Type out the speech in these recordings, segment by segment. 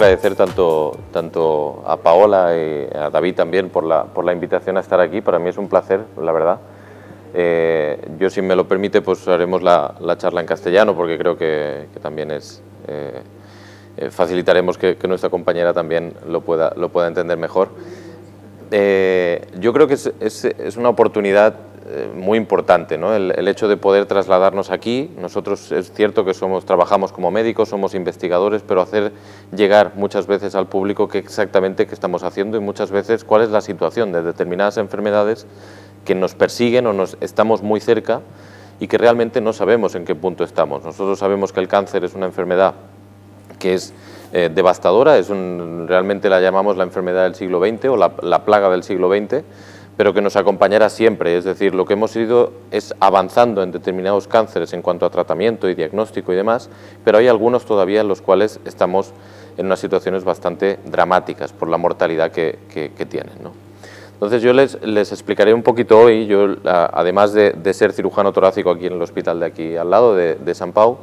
agradecer tanto a Paola y a David también por la invitación a estar aquí. Para mí es un placer, la verdad. Yo, si me lo permite, pues haremos la charla en castellano, porque creo que también facilitaremos que nuestra compañera también lo pueda entender mejor. Yo creo que es una oportunidad muy importante, ¿no? El hecho de poder trasladarnos aquí. Nosotros es cierto que trabajamos como médicos, somos investigadores, pero hacer llegar muchas veces al público qué exactamente qué estamos haciendo y muchas veces cuál es la situación de determinadas enfermedades que nos persiguen o estamos muy cerca y que realmente no sabemos en qué punto estamos. Nosotros sabemos que el cáncer es una enfermedad que es devastadora, realmente la llamamos la enfermedad del siglo XX o la plaga del siglo XX, pero que nos acompañará siempre. Es decir, lo que hemos ido es avanzando en determinados cánceres en cuanto a tratamiento y diagnóstico y demás, pero hay algunos todavía en los cuales estamos en unas situaciones bastante dramáticas por la mortalidad que tienen, ¿no? Entonces yo les explicaré un poquito hoy. Yo, además de ser cirujano torácico aquí en el hospital de aquí al lado de Sant Pau,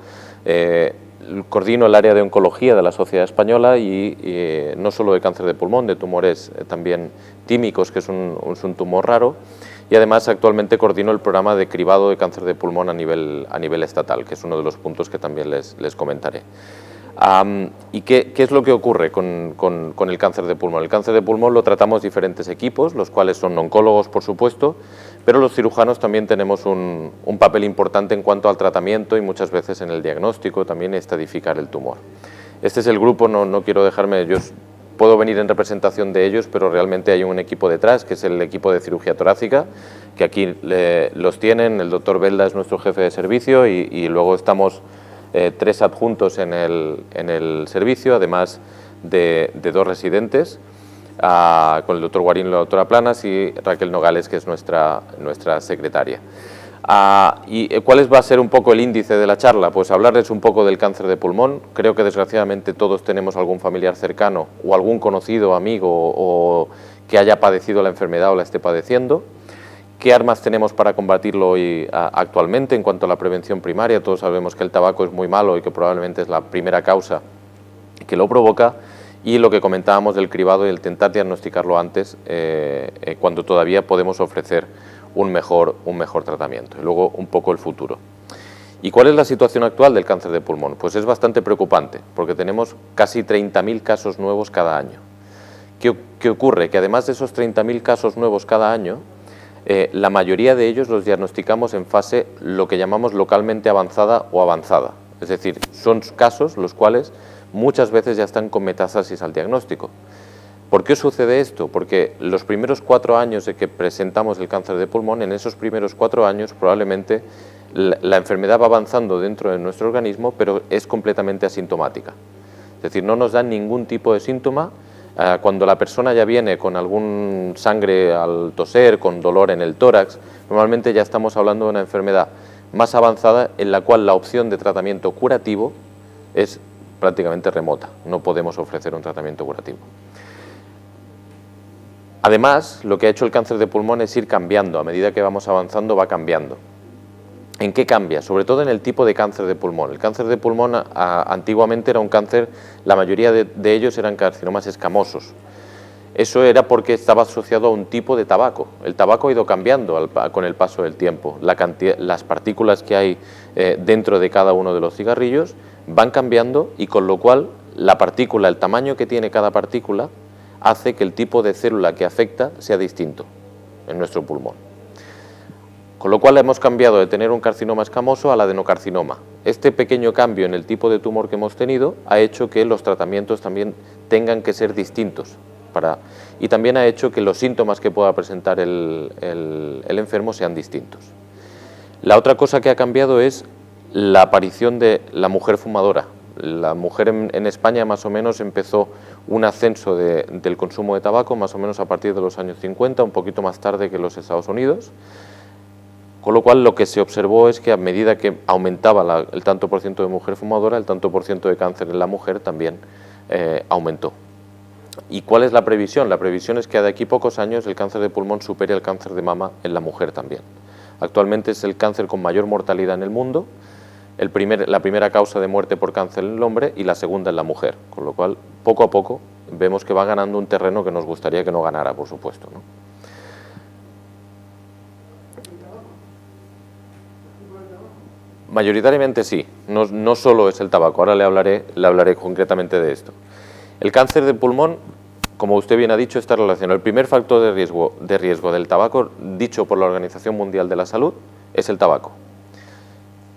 coordino el área de oncología de la Sociedad Española y no solo de cáncer de pulmón, de tumores también tímicos, que es un tumor raro, y además actualmente coordino el programa de cribado de cáncer de pulmón a nivel estatal, que es uno de los puntos que también les comentaré. ¿Y qué es lo que ocurre con el cáncer de pulmón? El cáncer de pulmón lo tratamos diferentes equipos, los cuales son oncólogos, por supuesto, pero los cirujanos también tenemos un papel importante en cuanto al tratamiento y muchas veces en el diagnóstico, también estadificar el tumor. Este es el grupo, no quiero dejarme, yo puedo venir en representación de ellos, pero realmente hay un equipo detrás, que es el equipo de cirugía torácica, que aquí los tienen. El doctor Belda es nuestro jefe de servicio y luego estamos 3 adjuntos en el servicio, además de 2 residentes, con el doctor Guarín y la doctora Planas y Raquel Nogales, que es nuestra secretaria. ¿Y cuál va a ser un poco el índice de la charla? Pues hablarles un poco del cáncer de pulmón. Creo que desgraciadamente todos tenemos algún familiar cercano o algún conocido, amigo o que haya padecido la enfermedad o la esté padeciendo. ¿Qué armas tenemos para combatirlo hoy actualmente en cuanto a la prevención primaria? Todos sabemos que el tabaco es muy malo y que probablemente es la primera causa que lo provoca, y lo que comentábamos del cribado y el intentar diagnosticarlo antes, cuando todavía podemos ofrecer un mejor tratamiento. Y luego un poco el futuro. ¿Y cuál es la situación actual del cáncer de pulmón? Pues es bastante preocupante, porque tenemos casi 30.000 casos nuevos cada año. ¿Qué ocurre? Que además de esos 30.000 casos nuevos cada año, la mayoría de ellos los diagnosticamos en fase lo que llamamos localmente avanzada o avanzada. Es decir, son casos los cuales muchas veces ya están con metástasis al diagnóstico. ¿Por qué sucede esto? Porque los primeros 4 años de que presentamos el cáncer de pulmón, en esos primeros 4 años probablemente la enfermedad va avanzando dentro de nuestro organismo, pero es completamente asintomática. Es decir, no nos dan ningún tipo de síntoma. Cuando la persona ya viene con algún sangre al toser, con dolor en el tórax, normalmente ya estamos hablando de una enfermedad más avanzada en la cual la opción de tratamiento curativo es prácticamente remota. No podemos ofrecer un tratamiento curativo. Además, lo que ha hecho el cáncer de pulmón es ir cambiando. A medida que vamos avanzando, va cambiando. ¿En qué cambia? Sobre todo en el tipo de cáncer de pulmón. El cáncer de pulmón antiguamente era un cáncer, la mayoría de ellos eran carcinomas escamosos. Eso era porque estaba asociado a un tipo de tabaco. El tabaco ha ido cambiando con el paso del tiempo. Las partículas que hay dentro de cada uno de los cigarrillos van cambiando, y con lo cual la partícula, el tamaño que tiene cada partícula, hace que el tipo de célula que afecta sea distinto en nuestro pulmón. Con lo cual hemos cambiado de tener un carcinoma escamoso al adenocarcinoma. Este pequeño cambio en el tipo de tumor que hemos tenido ha hecho que los tratamientos también tengan que ser distintos. Y también ha hecho que los síntomas que pueda presentar el enfermo sean distintos. La otra cosa que ha cambiado es la aparición de la mujer fumadora. La mujer en España más o menos empezó un ascenso del consumo de tabaco más o menos a partir de los años 50, un poquito más tarde que los Estados Unidos. Con lo cual lo que se observó es que a medida que aumentaba el tanto por ciento de mujer fumadora, el tanto por ciento de cáncer en la mujer también aumentó. ¿Y cuál es la previsión? La previsión es que de aquí a pocos años el cáncer de pulmón supere el cáncer de mama en la mujer también. Actualmente es el cáncer con mayor mortalidad en el mundo, la primera causa de muerte por cáncer en el hombre y la segunda en la mujer, con lo cual poco a poco vemos que va ganando un terreno que nos gustaría que no ganara, por supuesto, ¿no? Mayoritariamente sí, no solo es el tabaco, ahora le hablaré concretamente de esto. El cáncer de pulmón, como usted bien ha dicho, está relacionado. El primer factor de riesgo del tabaco, dicho por la Organización Mundial de la Salud, es el tabaco.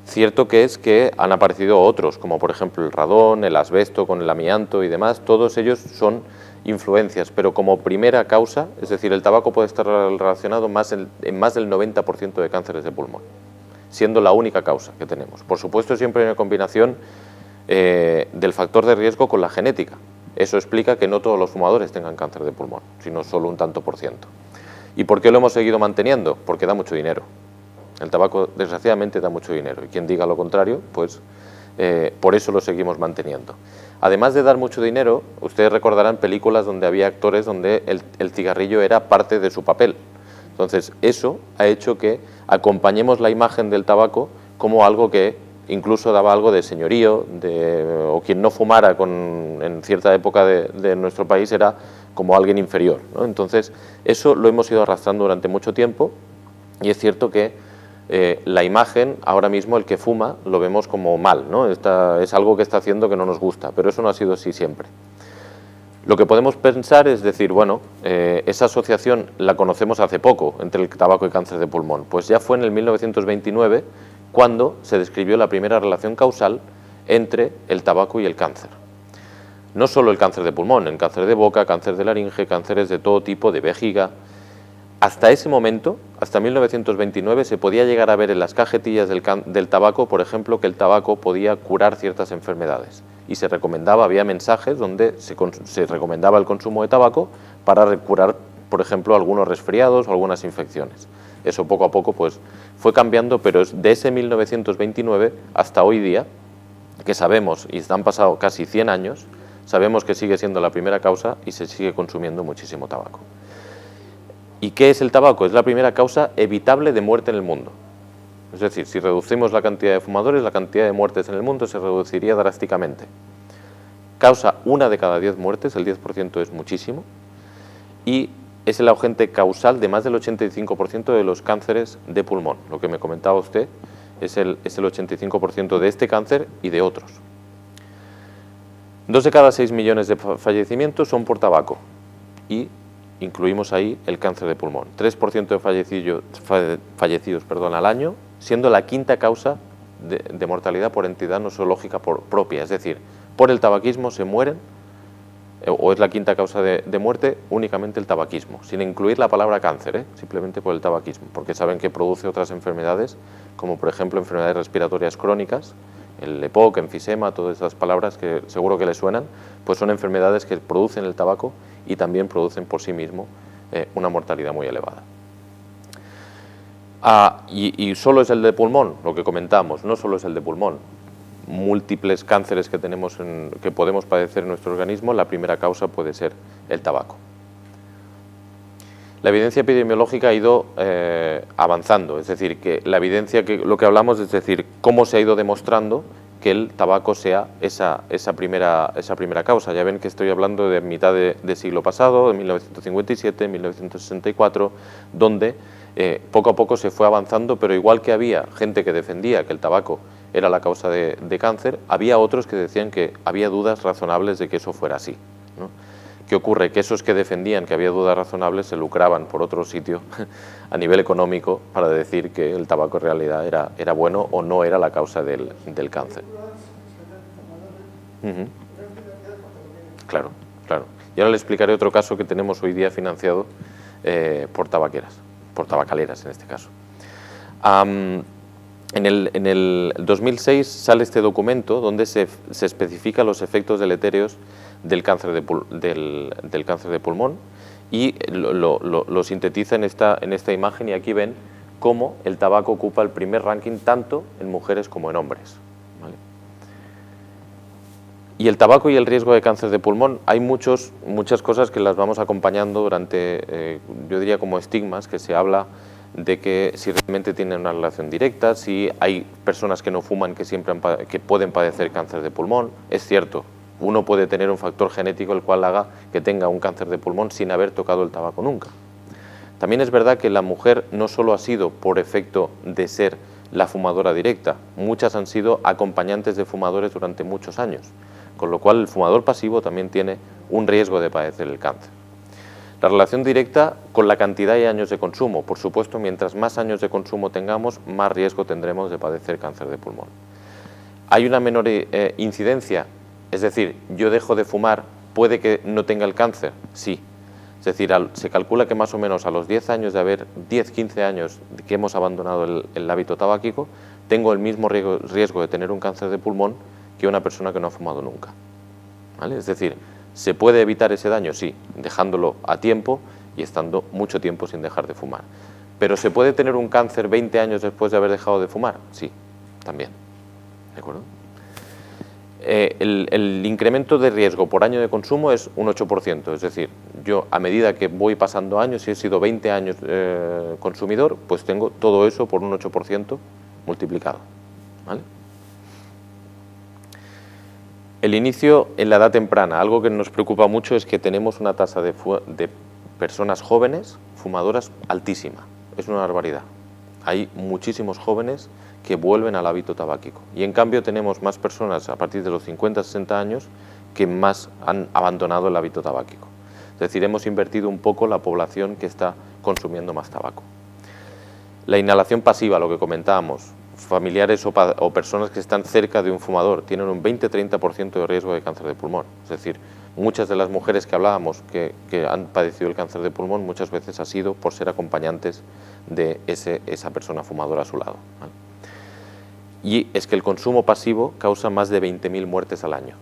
Cierto que es que han aparecido otros, como por ejemplo el radón, el asbesto con el amianto y demás, todos ellos son influencias, pero como primera causa, es decir, el tabaco puede estar relacionado en más del 90% de cánceres de pulmón, siendo la única causa que tenemos. Por supuesto, siempre hay una combinación del factor de riesgo con la genética. Eso explica que no todos los fumadores tengan cáncer de pulmón, sino solo un tanto por ciento. ¿Y por qué lo hemos seguido manteniendo? Porque da mucho dinero. El tabaco, desgraciadamente, da mucho dinero. Y quien diga lo contrario, pues por eso lo seguimos manteniendo. Además de dar mucho dinero, ustedes recordarán películas donde había actores donde el cigarrillo era parte de su papel. Entonces, eso ha hecho que acompañemos la imagen del tabaco como algo que incluso daba algo de señorío, o quien no fumara en cierta época de nuestro país era como alguien inferior, ¿no? Entonces, eso lo hemos ido arrastrando durante mucho tiempo y es cierto que la imagen, ahora mismo el que fuma lo vemos como mal, ¿no? Es algo que está haciendo que no nos gusta, pero eso no ha sido así siempre. Lo que podemos pensar es decir, bueno, esa asociación la conocemos hace poco entre el tabaco y cáncer de pulmón. Pues ya fue en el 1929 cuando se describió la primera relación causal entre el tabaco y el cáncer. No solo el cáncer de pulmón, el cáncer de boca, cáncer de laringe, cánceres de todo tipo, de vejiga. Hasta ese momento, hasta 1929, se podía llegar a ver en las cajetillas del tabaco, por ejemplo, que el tabaco podía curar ciertas enfermedades. Y se recomendaba, había mensajes donde se recomendaba el consumo de tabaco para curar, por ejemplo, algunos resfriados o algunas infecciones. Eso poco a poco pues, fue cambiando, pero es de ese 1929 hasta hoy día, que sabemos, y han pasado casi 100 años, sabemos que sigue siendo la primera causa y se sigue consumiendo muchísimo tabaco. ¿Y qué es el tabaco? Es la primera causa evitable de muerte en el mundo. Es decir, si reducimos la cantidad de fumadores, la cantidad de muertes en el mundo se reduciría drásticamente. Causa 1 de cada 10 muertes, el 10% es muchísimo, y es el agente causal de más del 85% de los cánceres de pulmón. Lo que me comentaba usted es el 85% de este cáncer y de otros. 2 de cada 6 millones de fallecimientos son por tabaco y incluimos ahí el cáncer de pulmón. 3% de fallecidos al año, siendo la quinta causa de mortalidad por entidad nosológica propia, es decir, por el tabaquismo se mueren, o es la quinta causa de muerte, únicamente el tabaquismo, sin incluir la palabra cáncer, simplemente por el tabaquismo, porque saben que produce otras enfermedades, como por ejemplo enfermedades respiratorias crónicas, el EPOC, enfisema, todas esas palabras que seguro que les suenan, pues son enfermedades que producen el tabaco y también producen por sí mismo una mortalidad muy elevada. Y solo es el de pulmón, lo que comentamos, no solo es el de pulmón. Múltiples cánceres que que podemos padecer en nuestro organismo, la primera causa puede ser el tabaco. La evidencia epidemiológica ha ido avanzando, es decir, que la evidencia, lo que hablamos es decir, cómo se ha ido demostrando que el tabaco sea esa primera causa. Ya ven que estoy hablando de mitad de siglo pasado, de 1957, 1964, donde poco a poco se fue avanzando, pero igual que había gente que defendía que el tabaco era la causa de cáncer, había otros que decían que había dudas razonables de que eso fuera así, ¿no? ¿Qué ocurre? Que esos que defendían que había dudas razonables se lucraban por otro sitio a nivel económico para decir que el tabaco en realidad era bueno o no era la causa del cáncer. Claro, claro. Y ahora le explicaré otro caso que tenemos hoy día financiado por tabacaleras en este caso. En el 2006 sale este documento donde se especifica los efectos deletéreos del cáncer de pulmón y lo sintetiza en esta imagen, y aquí ven cómo el tabaco ocupa el primer ranking tanto en mujeres como en hombres, ¿vale? Y el tabaco y el riesgo de cáncer de pulmón, hay muchas cosas que las vamos acompañando durante, yo diría como estigmas, que se habla de que si realmente tienen una relación directa, si hay personas que no fuman que pueden padecer cáncer de pulmón. Es cierto, uno puede tener un factor genético el cual haga que tenga un cáncer de pulmón sin haber tocado el tabaco nunca. También es verdad que la mujer no solo ha sido por efecto de ser la fumadora directa, muchas han sido acompañantes de fumadores durante muchos años, con lo cual el fumador pasivo también tiene un riesgo de padecer el cáncer. La relación directa con la cantidad de años de consumo. Por supuesto, mientras más años de consumo tengamos, más riesgo tendremos de padecer cáncer de pulmón. ¿Hay una menor incidencia? Es decir, yo dejo de fumar, ¿puede que no tenga el cáncer? Sí. Es decir, se calcula que más o menos a los 10 años de haber, 10-15 años que hemos abandonado el hábito tabáquico, tengo el mismo riesgo de tener un cáncer de pulmón que una persona que no ha fumado nunca. ¿Vale? Es decir, ¿se puede evitar ese daño? Sí, dejándolo a tiempo y estando mucho tiempo sin dejar de fumar. ¿Pero se puede tener un cáncer 20 años después de haber dejado de fumar? Sí, también. ¿De acuerdo? El incremento de riesgo por año de consumo es un 8%, es decir, yo a medida que voy pasando años, si he sido 20 años consumidor, pues tengo todo eso por un 8% multiplicado. ¿Vale? El inicio en la edad temprana, algo que nos preocupa mucho es que tenemos una tasa de personas jóvenes fumadoras altísima, es una barbaridad. Hay muchísimos jóvenes que vuelven al hábito tabáquico y en cambio tenemos más personas a partir de los 50-60 años que más han abandonado el hábito tabáquico. Es decir, hemos invertido un poco la población que está consumiendo más tabaco. La inhalación pasiva, lo que comentábamos, familiares o personas que están cerca de un fumador tienen un 20-30% de riesgo de cáncer de pulmón. Es decir, muchas de las mujeres que hablábamos que han padecido el cáncer de pulmón muchas veces ha sido por ser acompañantes de esa persona fumadora a su lado. ¿Vale? Y es que el consumo pasivo causa más de 20.000 muertes al año.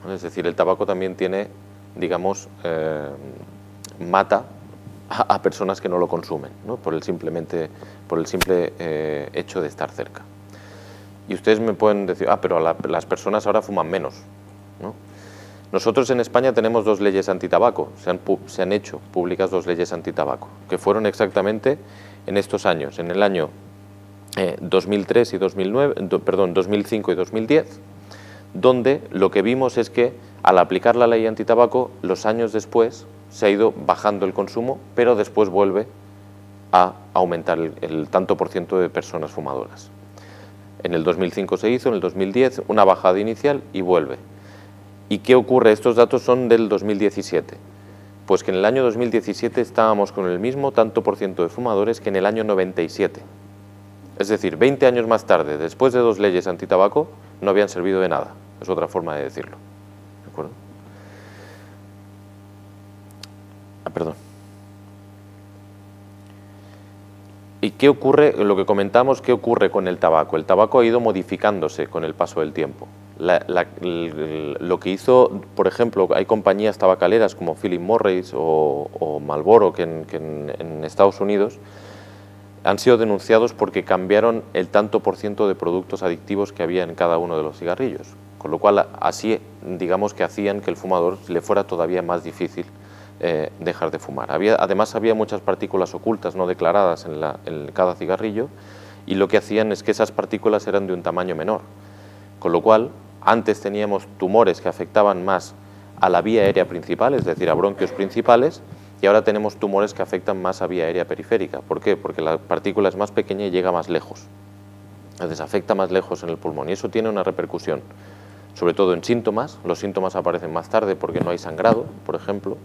¿Vale? Es decir, el tabaco también tiene, digamos, mata a personas que no lo consumen, ¿no? por el simple hecho de estar cerca. Y ustedes me pueden decir, pero las personas ahora fuman menos, ¿no? Nosotros en España tenemos 2 leyes antitabaco, se han hecho públicas 2 leyes antitabaco, que fueron exactamente en estos años, en el año 2003 y 2005 y 2010, donde lo que vimos es que al aplicar la ley antitabaco, los años después se ha ido bajando el consumo, pero después vuelve a aumentar el tanto por ciento de personas fumadoras. En el 2005 se hizo, en el 2010 una bajada inicial y vuelve. ¿Y qué ocurre? Estos datos son del 2017. Pues que en el año 2017 estábamos con el mismo tanto por ciento de fumadores que en el año 97. Es decir, 20 años más tarde, después de 2 leyes antitabaco, no habían servido de nada. Es otra forma de decirlo. ¿De acuerdo? Perdón. ¿Y qué ocurre? Lo que comentamos, ¿qué ocurre con el tabaco? El tabaco ha ido modificándose con el paso del tiempo. Lo que hizo, por ejemplo, hay compañías tabacaleras como Philip Morris o Marlboro que en Estados Unidos han sido denunciados porque cambiaron el tanto por ciento de productos adictivos que había en cada uno de los cigarrillos, con lo cual así, digamos que hacían que el fumador le fuera todavía más difícil dejar de fumar. Además había muchas partículas ocultas no declaradas en cada cigarrillo y lo que hacían es que esas partículas eran de un tamaño menor, con lo cual antes teníamos tumores que afectaban más a la vía aérea principal, es decir, a bronquios principales, y ahora tenemos tumores que afectan más a vía aérea periférica. ¿Por qué? Porque la partícula es más pequeña y llega más lejos. Entonces afecta más lejos en el pulmón y eso tiene una repercusión, sobre todo en síntomas. Los síntomas aparecen más tarde porque no hay sangrado, por ejemplo.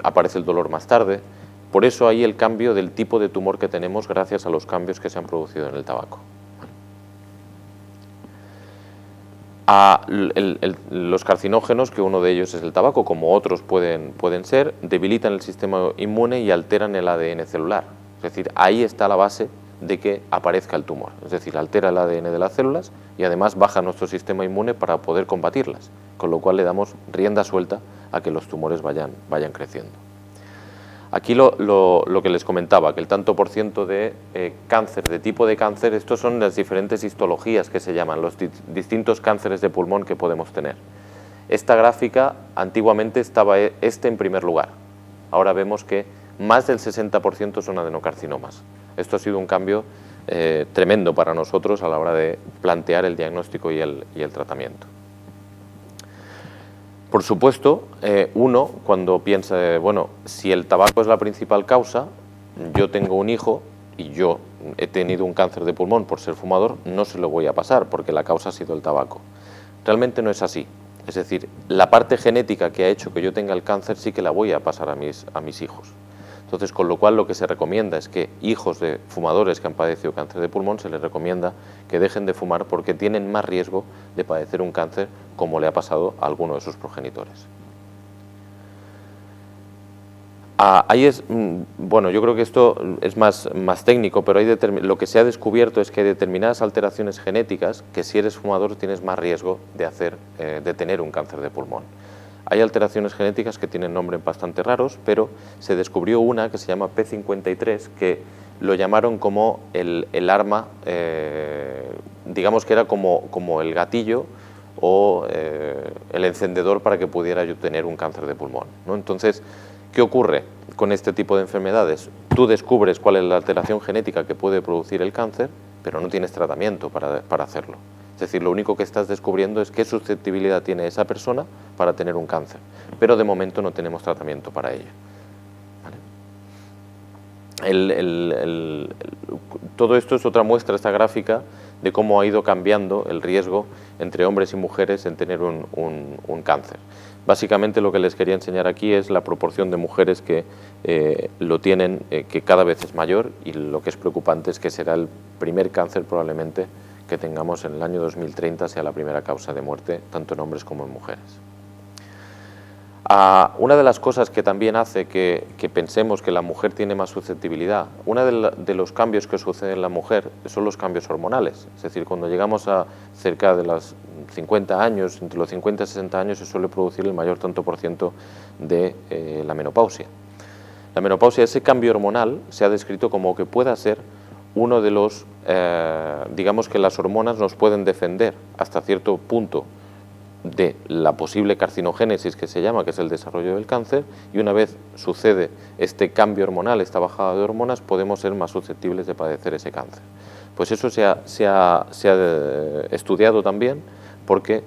Aparece el dolor más tarde. Por eso hay el cambio del tipo de tumor que tenemos gracias a los cambios que se han producido en el tabaco. Los carcinógenos, que uno de ellos es el tabaco, como otros pueden ser, debilitan el sistema inmune y alteran el ADN celular. Es decir, ahí está la base de que aparezca el tumor. Es decir, altera el ADN de las células y además baja nuestro sistema inmune para poder combatirlas, con lo cual le damos rienda suelta a que los tumores vayan creciendo. Aquí lo que les comentaba, que el tanto por ciento de cáncer, de tipo de cáncer, estos son las diferentes histologías que se llaman, los distintos cánceres de pulmón que podemos tener. Esta gráfica antiguamente estaba en primer lugar, ahora vemos que más del 60% son adenocarcinomas. Esto ha sido un cambio tremendo para nosotros a la hora de plantear el diagnóstico y el tratamiento. Por supuesto, uno cuando piensa, bueno, si el tabaco es la principal causa, yo tengo un hijo y yo he tenido un cáncer de pulmón por ser fumador, no se lo voy a pasar porque la causa ha sido el tabaco. Realmente no es así. Es decir, la parte genética que ha hecho que yo tenga el cáncer sí que la voy a pasar a mis hijos. Entonces, con lo cual lo que se recomienda es que hijos de fumadores que han padecido cáncer de pulmón se les recomienda que dejen de fumar porque tienen más riesgo de padecer un cáncer como le ha pasado a alguno de sus progenitores. Bueno, yo creo que esto es más técnico, pero lo que se ha descubierto es que hay determinadas alteraciones genéticas que si eres fumador tienes más riesgo de tener un cáncer de pulmón. Hay alteraciones genéticas que tienen nombres bastante raros, pero se descubrió una que se llama P53, que lo llamaron como el arma, digamos que era como el gatillo o el encendedor para que pudiera yo tener un cáncer de pulmón, ¿no? Entonces, ¿qué ocurre con este tipo de enfermedades? Tú descubres cuál es la alteración genética que puede producir el cáncer, pero no tienes tratamiento para hacerlo. Es decir, lo único que estás descubriendo es qué susceptibilidad tiene esa persona para tener un cáncer, pero de momento no tenemos tratamiento para ella. ¿Vale? Todo esto es otra muestra, esta gráfica, de cómo ha ido cambiando el riesgo entre hombres y mujeres en tener un cáncer. Básicamente lo que les quería enseñar aquí es la proporción de mujeres que lo tienen, que cada vez es mayor, y lo que es preocupante es que será el primer cáncer probablemente que tengamos en el año 2030 sea la primera causa de muerte, tanto en hombres como en mujeres. Una de las cosas que también hace que pensemos que la mujer tiene más susceptibilidad, uno de los cambios que suceden en la mujer son los cambios hormonales. Es decir, cuando llegamos a cerca de los 50 años, entre los 50 y 60 años, se suele producir el mayor tanto por ciento de la menopausia. La menopausia, ese cambio hormonal, se ha descrito como que pueda ser uno de los, digamos que las hormonas nos pueden defender hasta cierto punto de la posible carcinogénesis que se llama, que es el desarrollo del cáncer, y una vez sucede este cambio hormonal, esta bajada de hormonas, podemos ser más susceptibles de padecer ese cáncer. Pues eso se ha estudiado también porque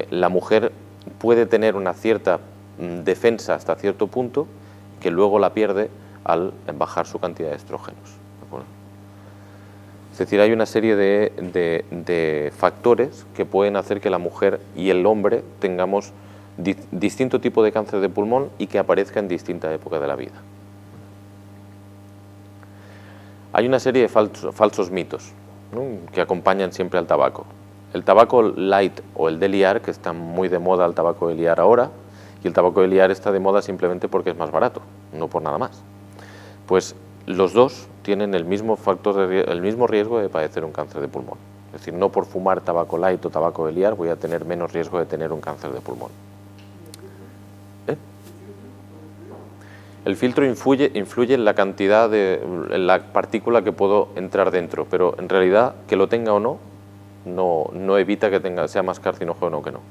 la mujer puede tener una cierta defensa hasta cierto punto que luego la pierde al bajar su cantidad de estrógenos. ¿De acuerdo? Es decir, hay una serie de factores que pueden hacer que la mujer y el hombre tengamos distinto tipo de cáncer de pulmón y que aparezca en distinta época de la vida. Hay una serie de falsos mitos, ¿no?, que acompañan siempre al tabaco. El tabaco light o el de liar, que está muy de moda el tabaco de liar ahora, y el tabaco de liar está de moda simplemente porque es más barato, no por nada más. Pues los dos tienen el mismo riesgo de padecer un cáncer de pulmón. Es decir, no por fumar tabaco light o tabaco de liar voy a tener menos riesgo de tener un cáncer de pulmón. El filtro influye en la cantidad en la partícula que puedo entrar dentro, pero en realidad que lo tenga o no evita que sea más carcinógeno que no.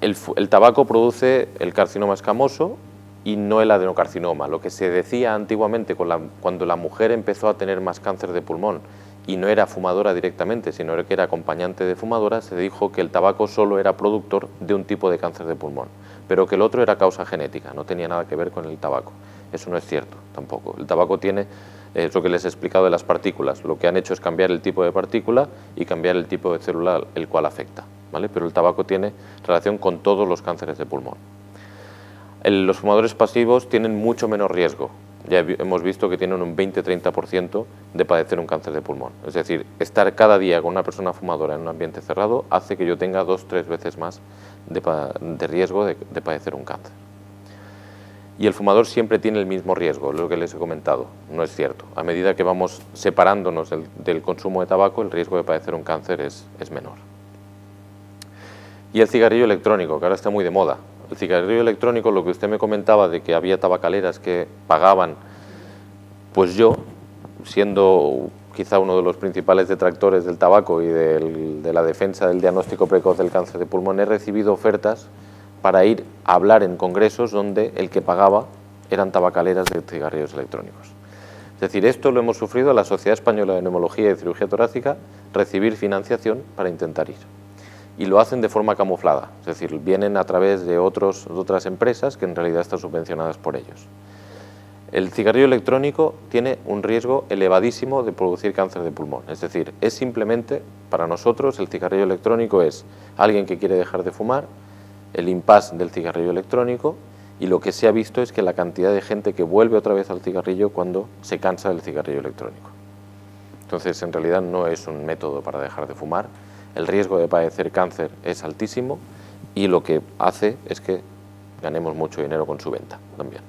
El tabaco produce el carcinoma escamoso y no el adenocarcinoma. Lo que se decía antiguamente cuando la mujer empezó a tener más cáncer de pulmón y no era fumadora directamente, sino que era acompañante de fumadora, se dijo que el tabaco solo era productor de un tipo de cáncer de pulmón, pero que el otro era causa genética, no tenía nada que ver con el tabaco. Eso no es cierto tampoco. El tabaco tiene, es lo que les he explicado de las partículas, lo que han hecho es cambiar el tipo de partícula y cambiar el tipo de célula el cual afecta, ¿vale? Pero el tabaco tiene relación con todos los cánceres de pulmón. Los fumadores pasivos tienen mucho menos riesgo. Ya hemos visto que tienen un 20-30% de padecer un cáncer de pulmón. Es decir, estar cada día con una persona fumadora en un ambiente cerrado hace que yo tenga 2-3 veces más de riesgo de padecer un cáncer. Y el fumador siempre tiene el mismo riesgo, lo que les he comentado. No es cierto. A medida que vamos separándonos del consumo de tabaco, el riesgo de padecer un cáncer es menor. Y el cigarrillo electrónico, que ahora está muy de moda. El cigarrillo electrónico, lo que usted me comentaba de que había tabacaleras que pagaban, pues yo, siendo quizá uno de los principales detractores del tabaco y de la defensa del diagnóstico precoz del cáncer de pulmón, he recibido ofertas para ir a hablar en congresos donde el que pagaba eran tabacaleras de cigarrillos electrónicos. Es decir, esto lo hemos sufrido la Sociedad Española de Neumología y Cirugía Torácica, recibir financiación para intentar ir. Y lo hacen de forma camuflada, es decir, vienen a través de otras empresas que en realidad están subvencionadas por ellos. El cigarrillo electrónico tiene un riesgo elevadísimo de producir cáncer de pulmón, es decir, es simplemente, para nosotros, el cigarrillo electrónico es alguien que quiere dejar de fumar, el impasse del cigarrillo electrónico, y lo que se ha visto es que la cantidad de gente que vuelve otra vez al cigarrillo cuando se cansa del cigarrillo electrónico. Entonces, en realidad no es un método para dejar de fumar, el riesgo de padecer cáncer es altísimo y lo que hace es que ganemos mucho dinero con su venta también.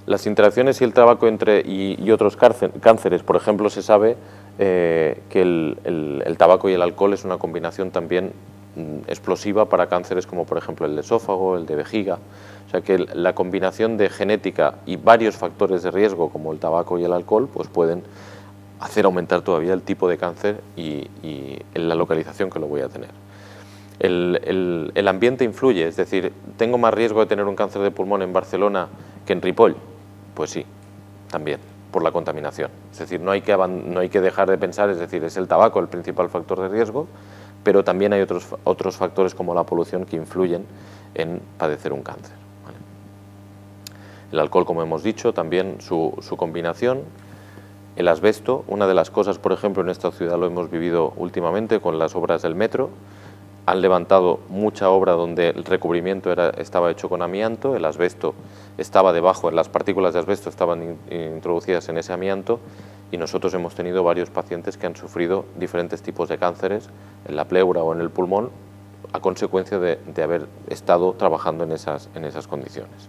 Las interacciones y el tabaco y otros cánceres, por ejemplo, se sabe que el tabaco y el alcohol es una combinación también explosiva para cánceres como por ejemplo el de esófago, el de vejiga. O sea que la combinación de genética y varios factores de riesgo como el tabaco y el alcohol pues pueden hacer aumentar todavía el tipo de cáncer y la localización que lo voy a tener. El ambiente influye, es decir, ¿tengo más riesgo de tener un cáncer de pulmón en Barcelona que en Ripoll? Pues sí, también, por la contaminación. Es decir, no hay que dejar de pensar, es decir, es el tabaco el principal factor de riesgo, pero también hay otros factores como la polución que influyen en padecer un cáncer. ¿Vale? El alcohol, como hemos dicho, también su combinación. El asbesto, una de las cosas, por ejemplo, en esta ciudad lo hemos vivido últimamente con las obras del metro. Han levantado mucha obra donde el recubrimiento estaba hecho con amianto, el asbesto estaba debajo, las partículas de asbesto estaban introducidas en ese amianto y nosotros hemos tenido varios pacientes que han sufrido diferentes tipos de cánceres en la pleura o en el pulmón a consecuencia de haber estado trabajando en esas condiciones.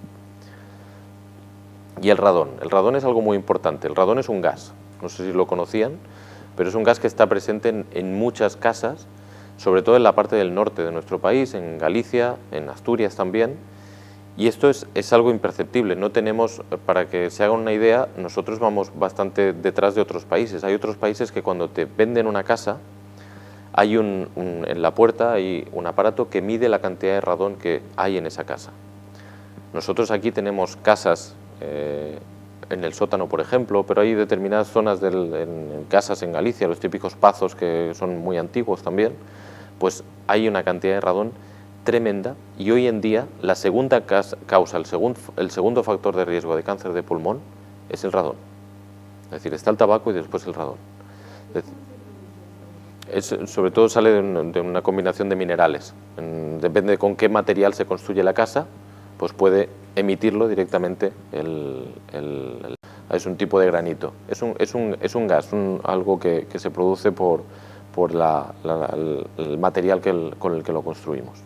Y el radón es algo muy importante. El radón es un gas, no sé si lo conocían, pero es un gas que está presente en muchas casas, sobre todo en la parte del norte de nuestro país, en Galicia, en Asturias también, y esto es algo imperceptible. No tenemos, para que se hagan una idea, nosotros vamos bastante detrás de otros países. Hay otros países que cuando te venden una casa, hay en la puerta hay un aparato que mide la cantidad de radón que hay en esa casa. Nosotros aquí tenemos casas en el sótano, por ejemplo, pero hay determinadas zonas en casas en Galicia, los típicos pazos que son muy antiguos también, pues hay una cantidad de radón tremenda y hoy en día la segunda causa, el segundo factor de riesgo de cáncer de pulmón es el radón. Es decir, está el tabaco y después el radón. Sobre todo sale de una combinación de minerales. Depende de con qué material se construye la casa, pues puede emitirlo directamente es un tipo de granito. Es un gas, algo que se produce por el material con el que lo construimos.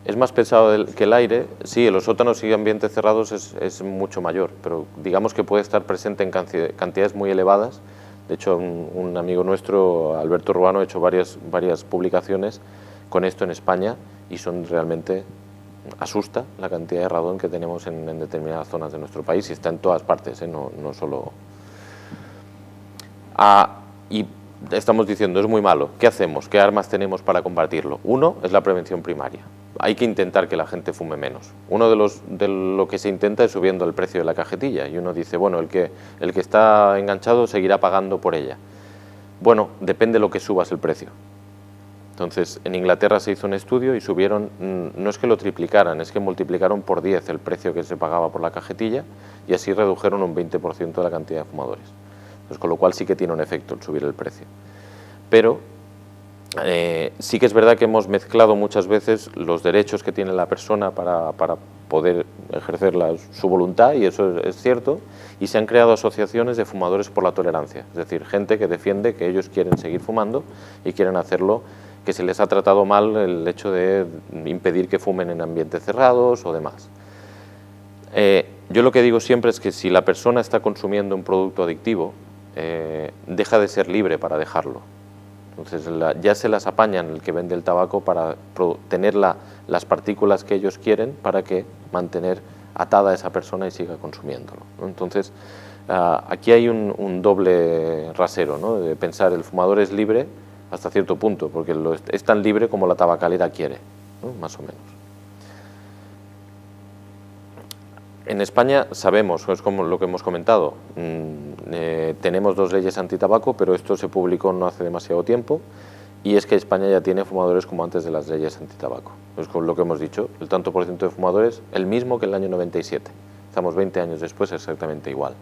Es más pesado que el aire, sí, en los sótanos y ambientes cerrados es mucho mayor, pero digamos que puede estar presente en cantidades muy elevadas. De hecho, un amigo nuestro, Alberto Ruano, ha hecho varias publicaciones con esto en España y realmente asusta la cantidad de radón que tenemos en determinadas zonas de nuestro país y está en todas partes, no solo... Y estamos diciendo, es muy malo, ¿qué hacemos? ¿Qué armas tenemos para combatirlo? Uno es la prevención primaria. Hay que intentar que la gente fume menos. Uno de lo que se intenta es subiendo el precio de la cajetilla y uno dice, bueno, el que está enganchado seguirá pagando por ella. Bueno, depende de lo que subas el precio. Entonces, en Inglaterra se hizo un estudio y subieron, no es que lo triplicaran, es que multiplicaron por 10 el precio que se pagaba por la cajetilla y así redujeron un 20% de la cantidad de fumadores. Entonces, con lo cual sí que tiene un efecto el subir el precio. Pero sí que es verdad que hemos mezclado muchas veces los derechos que tiene la persona para poder ejercer su voluntad, y eso es cierto, y se han creado asociaciones de fumadores por la tolerancia, es decir, gente que defiende que ellos quieren seguir fumando y quieren hacerlo, que se les ha tratado mal el hecho de impedir que fumen en ambientes cerrados o demás. Yo lo que digo siempre es que si la persona está consumiendo un producto adictivo, deja de ser libre para dejarlo. Entonces ya se las apañan el que vende el tabaco para tener las partículas que ellos quieren para que mantener atada a esa persona y siga consumiéndolo, ¿no? Entonces aquí hay un doble rasero, ¿no? De pensar el fumador es libre hasta cierto punto, porque es tan libre como la tabacalera quiere. ¿no? Más o menos. En España sabemos, es como lo que hemos comentado, tenemos 2 leyes antitabaco, pero esto se publicó no hace demasiado tiempo, y es que España ya tiene fumadores como antes de las leyes antitabaco. Es con lo que hemos dicho, el tanto por ciento de fumadores, el mismo que el año 97. Estamos 20 años después exactamente igual.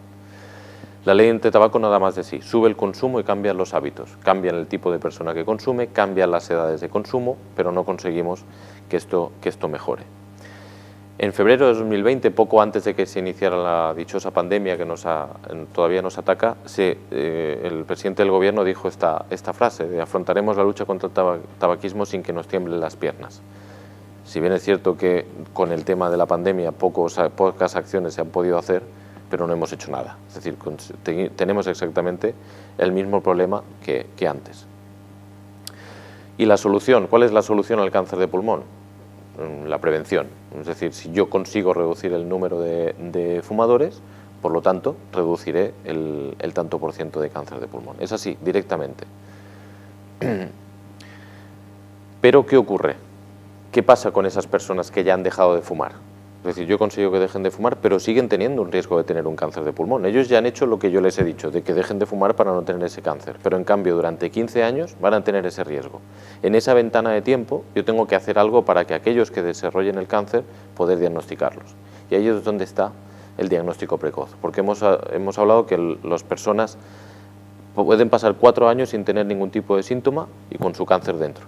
La ley antitabaco no da más de sí, sube el consumo y cambian los hábitos, cambian el tipo de persona que consume, cambian las edades de consumo, pero no conseguimos que esto mejore. En febrero de 2020, poco antes de que se iniciara la dichosa pandemia que todavía nos ataca, el presidente del gobierno dijo esta frase de afrontaremos la lucha contra el tabaquismo sin que nos tiemblen las piernas. Si bien es cierto que con el tema de la pandemia pocas acciones se han podido hacer, pero no hemos hecho nada. Es decir, tenemos exactamente el mismo problema que antes. ¿Y la solución? ¿Cuál es la solución al cáncer de pulmón? La prevención, es decir, si yo consigo reducir el número de fumadores, por lo tanto, reduciré el tanto por ciento de cáncer de pulmón. Es así, directamente. Pero, ¿qué ocurre? ¿Qué pasa con esas personas que ya han dejado de fumar? Es decir, yo consigo que dejen de fumar, pero siguen teniendo un riesgo de tener un cáncer de pulmón. Ellos ya han hecho lo que yo les he dicho, de que dejen de fumar para no tener ese cáncer, pero en cambio durante 15 años van a tener ese riesgo. En esa ventana de tiempo yo tengo que hacer algo para que aquellos que desarrollen el cáncer, poder diagnosticarlos. Y ahí es donde está el diagnóstico precoz, porque hemos hablado que las personas pueden pasar 4 años sin tener ningún tipo de síntoma y con su cáncer dentro.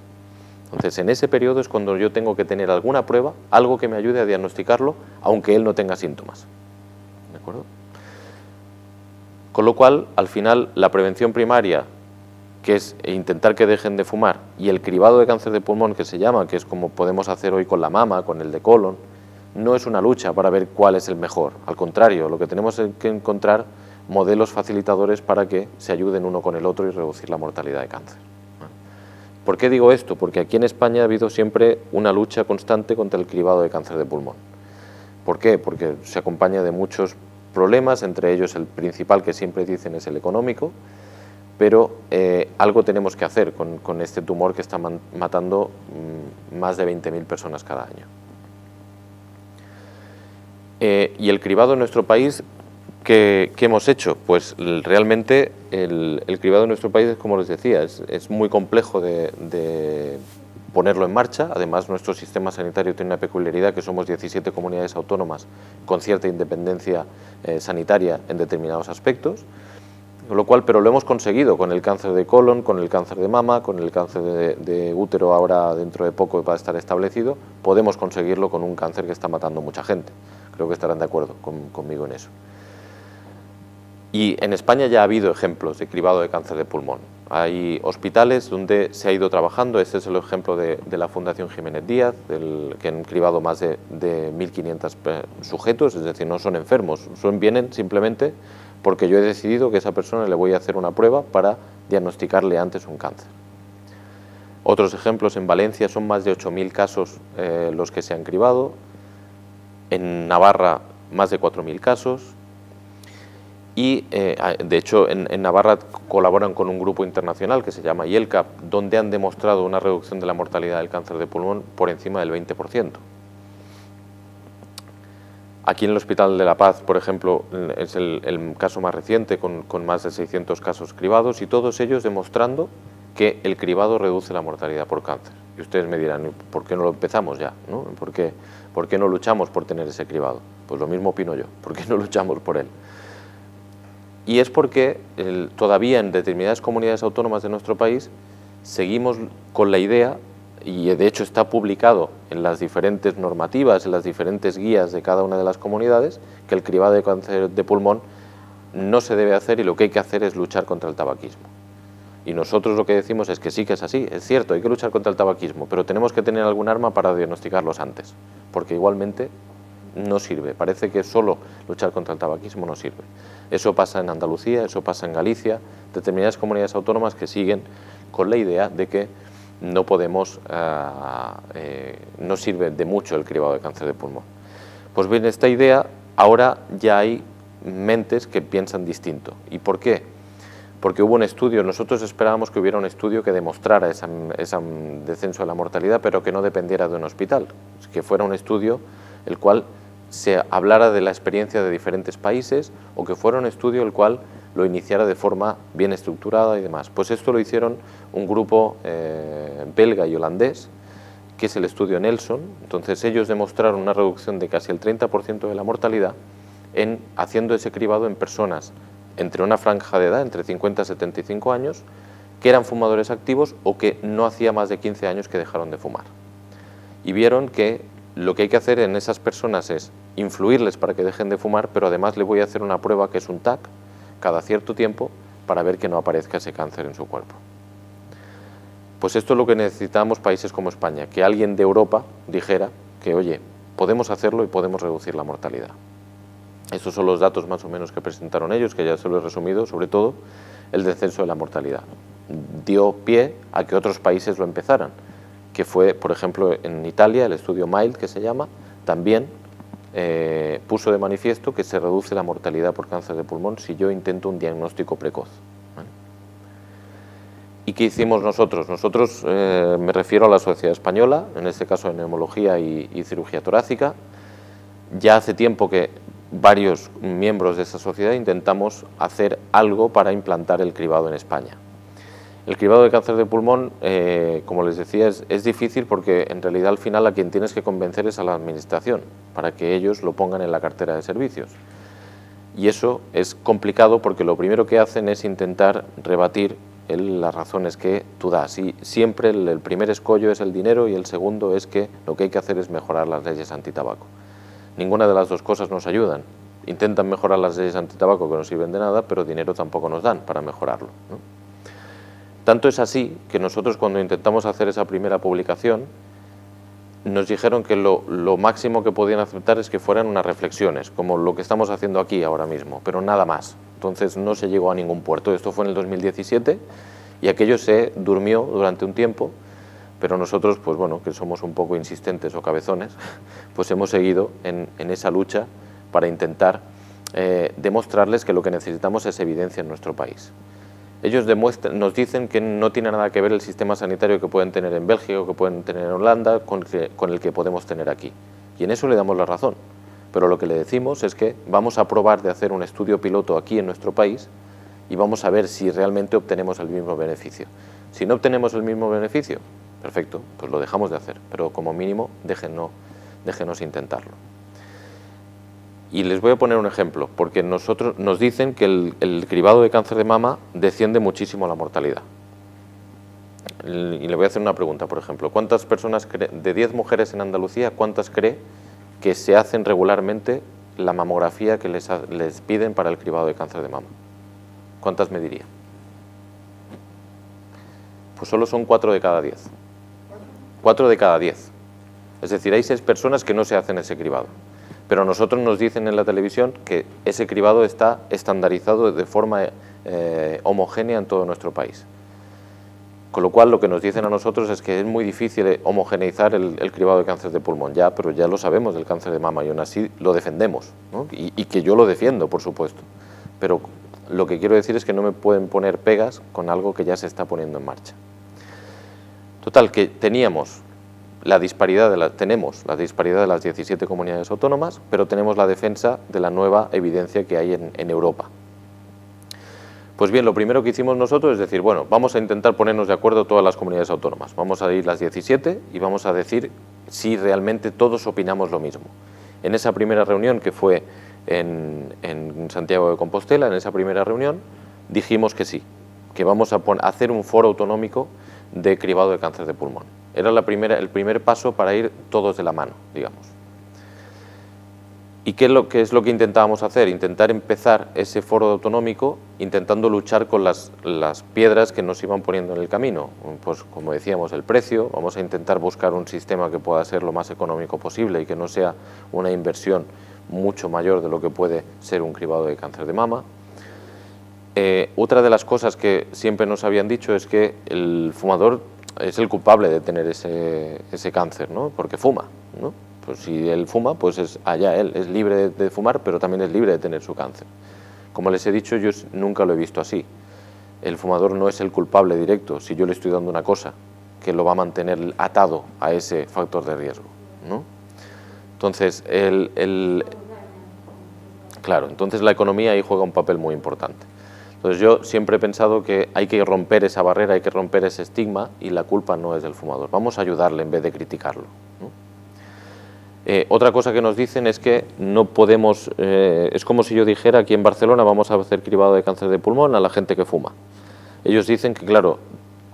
Entonces, en ese periodo es cuando yo tengo que tener alguna prueba, algo que me ayude a diagnosticarlo, aunque él no tenga síntomas. ¿De acuerdo? Con lo cual, al final, la prevención primaria, que es intentar que dejen de fumar, y el cribado de cáncer de pulmón, que se llama, que es como podemos hacer hoy con la mama, con el de colon, no es una lucha para ver cuál es el mejor. Al contrario, lo que tenemos es que encontrar modelos facilitadores para que se ayuden uno con el otro y reducir la mortalidad de cáncer. ¿Por qué digo esto? Porque aquí en España ha habido siempre una lucha constante contra el cribado de cáncer de pulmón. ¿Por qué? Porque se acompaña de muchos problemas, entre ellos el principal que siempre dicen es el económico, pero algo tenemos que hacer con este tumor que está matando más de 20.000 personas cada año. Y el cribado en nuestro país, ¿qué hemos hecho? Pues realmente el cribado en nuestro país, como les decía, es muy complejo de ponerlo en marcha. Además, nuestro sistema sanitario tiene una peculiaridad, que somos 17 comunidades autónomas con cierta independencia sanitaria en determinados aspectos, con lo cual, pero lo hemos conseguido con el cáncer de colon, con el cáncer de mama, con el cáncer de útero, ahora dentro de poco va a estar establecido. Podemos conseguirlo con un cáncer que está matando mucha gente. Creo que estarán de acuerdo conmigo en eso. Y en España ya ha habido ejemplos de cribado de cáncer de pulmón. Hay hospitales donde se ha ido trabajando. Este es el ejemplo de la Fundación Jiménez Díaz, que han cribado más de 1.500 sujetos, es decir, no son enfermos, vienen simplemente porque yo he decidido que a esa persona le voy a hacer una prueba para diagnosticarle antes un cáncer. Otros ejemplos, en Valencia son más de 8.000 casos los que se han cribado, en Navarra más de 4.000 casos, y de hecho en Navarra colaboran con un grupo internacional que se llama IELCAP, donde han demostrado una reducción de la mortalidad del cáncer de pulmón por encima del 20%. Aquí en el Hospital de La Paz, por ejemplo, es el caso más reciente, con más de 600 casos cribados, y todos ellos demostrando que el cribado reduce la mortalidad por cáncer. Y ustedes me dirán, ¿por qué no lo empezamos ya? ¿No? ¿Por qué no luchamos por tener ese cribado? Pues lo mismo opino yo, ¿por qué no luchamos por él? Y es porque todavía en determinadas comunidades autónomas de nuestro país seguimos con la idea, y de hecho está publicado en las diferentes normativas, en las diferentes guías de cada una de las comunidades, que el cribado de cáncer de pulmón no se debe hacer y lo que hay que hacer es luchar contra el tabaquismo. Y nosotros lo que decimos es que sí que es así, es cierto, hay que luchar contra el tabaquismo, pero tenemos que tener algún arma para diagnosticarlos antes, porque igualmente no sirve, parece que solo luchar contra el tabaquismo no sirve. Eso pasa en Andalucía, eso pasa en Galicia, determinadas comunidades autónomas que siguen con la idea de que no podemos, no sirve de mucho el cribado de cáncer de pulmón. Pues bien, esta idea ahora ya hay mentes que piensan distinto. ¿Y por qué? porque hubo un estudio, nosotros esperábamos que hubiera un estudio que demostrara ese descenso de la mortalidad, pero que no dependiera de un hospital, que fuera un estudio el cual se hablara de la experiencia de diferentes países o que fuera un estudio el cual lo iniciara de forma bien estructurada y demás. Pues esto lo hicieron un grupo belga y holandés, que es el estudio Nelson. Entonces ellos demostraron una reducción de casi el 30% de la mortalidad haciendo ese cribado en personas entre una franja de edad, entre 50 y 75 años, que eran fumadores activos o que no hacía más de 15 años que dejaron de fumar. Y vieron que lo que hay que hacer en esas personas es influirles para que dejen de fumar, pero además le voy a hacer una prueba que es un TAC cada cierto tiempo para ver que no aparezca ese cáncer en su cuerpo. Pues esto es lo que necesitamos países como España, que alguien de Europa dijera que, oye, podemos hacerlo y podemos reducir la mortalidad. Estos son los datos más o menos que presentaron ellos, que ya se lo he resumido, sobre todo el descenso de la mortalidad. Dio pie a que otros países lo empezaran, que fue, por ejemplo, en Italia, el estudio MILD, que se llama, también puso de manifiesto que se reduce la mortalidad por cáncer de pulmón si yo intento un diagnóstico precoz. ¿Y qué hicimos nosotros? Nosotros, me refiero a la Sociedad Española, en este caso de Neumología y Cirugía Torácica. Ya hace tiempo que varios miembros de esa sociedad intentamos hacer algo para implantar el cribado en España. El cribado de cáncer de pulmón, como les decía, es difícil porque en realidad al final a quien tienes que convencer es a la administración para que ellos lo pongan en la cartera de servicios. Y eso es complicado porque lo primero que hacen es intentar rebatir las razones que tú das. Y siempre el primer escollo es el dinero y el segundo es que lo que hay que hacer es mejorar las leyes antitabaco. Ninguna de las dos cosas nos ayudan. Intentan mejorar las leyes antitabaco que no sirven de nada, pero dinero tampoco nos dan para mejorarlo, ¿no? Tanto es así que nosotros cuando intentamos hacer esa primera publicación nos dijeron que lo máximo que podían aceptar es que fueran unas reflexiones, como lo que estamos haciendo aquí ahora mismo, pero nada más. Entonces no se llegó a ningún puerto. Esto fue en el 2017 y aquello se durmió durante un tiempo, pero nosotros, pues bueno, que somos un poco insistentes o cabezones, pues hemos seguido en esa lucha para intentar demostrarles que lo que necesitamos es evidencia en nuestro país. Ellos nos dicen que no tiene nada que ver el sistema sanitario que pueden tener en Bélgica o que pueden tener en Holanda con el que podemos tener aquí. Y en eso le damos la razón. Pero lo que le decimos es que vamos a probar de hacer un estudio piloto aquí en nuestro país y vamos a ver si realmente obtenemos el mismo beneficio. Si no obtenemos el mismo beneficio, perfecto, pues lo dejamos de hacer, pero como mínimo déjenos intentarlo. Y les voy a poner un ejemplo, porque nos dicen que el cribado de cáncer de mama desciende muchísimo la mortalidad. Y le voy a hacer una pregunta, por ejemplo, ¿cuántas personas, de 10 mujeres en Andalucía, cuántas cree que se hacen regularmente la mamografía que les piden para el cribado de cáncer de mama? ¿Cuántas me diría? Pues solo son 4 de cada 10. 4 de cada 10. Es decir, hay 6 personas que no se hacen ese cribado. Pero a nosotros nos dicen en la televisión que ese cribado está estandarizado de forma homogénea en todo nuestro país. Con lo cual lo que nos dicen a nosotros es que es muy difícil homogeneizar el cribado de cáncer de pulmón. Ya, pero ya lo sabemos del cáncer de mama y aún así lo defendemos, ¿no? Y que yo lo defiendo, por supuesto. Pero lo que quiero decir es que no me pueden poner pegas con algo que ya se está poniendo en marcha. Total, que tenemos la disparidad tenemos la disparidad de las 17 comunidades autónomas, pero tenemos la defensa de la nueva evidencia que hay en Europa. Pues bien, lo primero que hicimos nosotros es decir, bueno, vamos a intentar ponernos de acuerdo todas las comunidades autónomas. Vamos a ir las 17 y vamos a decir si realmente todos opinamos lo mismo. En esa primera reunión que fue en Santiago de Compostela, en esa primera reunión, dijimos que sí, que vamos a hacer un foro autonómico de cribado de cáncer de pulmón. Era el primer paso para ir todos de la mano, digamos. ¿Y qué es lo que intentábamos hacer? Intentar empezar ese foro autonómico intentando luchar con las piedras que nos iban poniendo en el camino. Pues como decíamos, el precio, vamos a intentar buscar un sistema que pueda ser lo más económico posible y que no sea una inversión mucho mayor de lo que puede ser un cribado de cáncer de mama. Otra de las cosas que siempre nos habían dicho es que el fumador es el culpable de tener ese cáncer, ¿no? Porque fuma, ¿no? Pues si él fuma, pues es allá él, es libre de fumar, pero también es libre de tener su cáncer. Como les he dicho, yo nunca lo he visto así. el fumador no es el culpable directo si yo le estoy dando una cosa que lo va a mantener atado a ese factor de riesgo, ¿no? Entonces, claro, entonces la economía ahí juega un papel muy importante. Entonces yo siempre he pensado que hay que romper esa barrera, hay que romper ese estigma y la culpa no es del fumador. Vamos a ayudarle en vez de criticarlo, ¿no? Otra cosa que nos dicen es que no podemos, es como si yo dijera aquí en Barcelona vamos a hacer cribado de cáncer de pulmón a la gente que fuma. Ellos dicen que claro,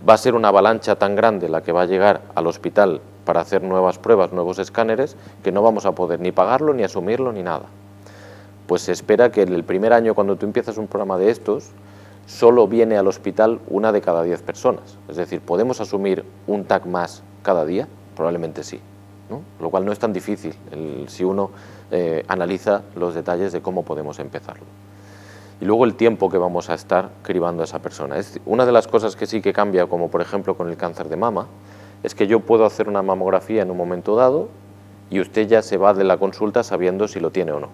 va a ser una avalancha tan grande la que va a llegar al hospital para hacer nuevas pruebas, nuevos escáneres, que no vamos a poder ni pagarlo, ni asumirlo, ni nada. Pues se espera que en el primer año, cuando tú empiezas un programa de estos, solo viene al hospital 1 de cada 10 personas. Es decir, ¿podemos asumir un TAC más cada día? Probablemente sí, ¿no? Lo cual no es tan difícil si uno analiza los detalles de cómo podemos empezarlo. Y luego el tiempo que vamos a estar cribando a esa persona. Una de las cosas que sí que cambia, como por ejemplo con el cáncer de mama, es que yo puedo hacer una mamografía en un momento dado y usted ya se va de la consulta sabiendo si lo tiene o no.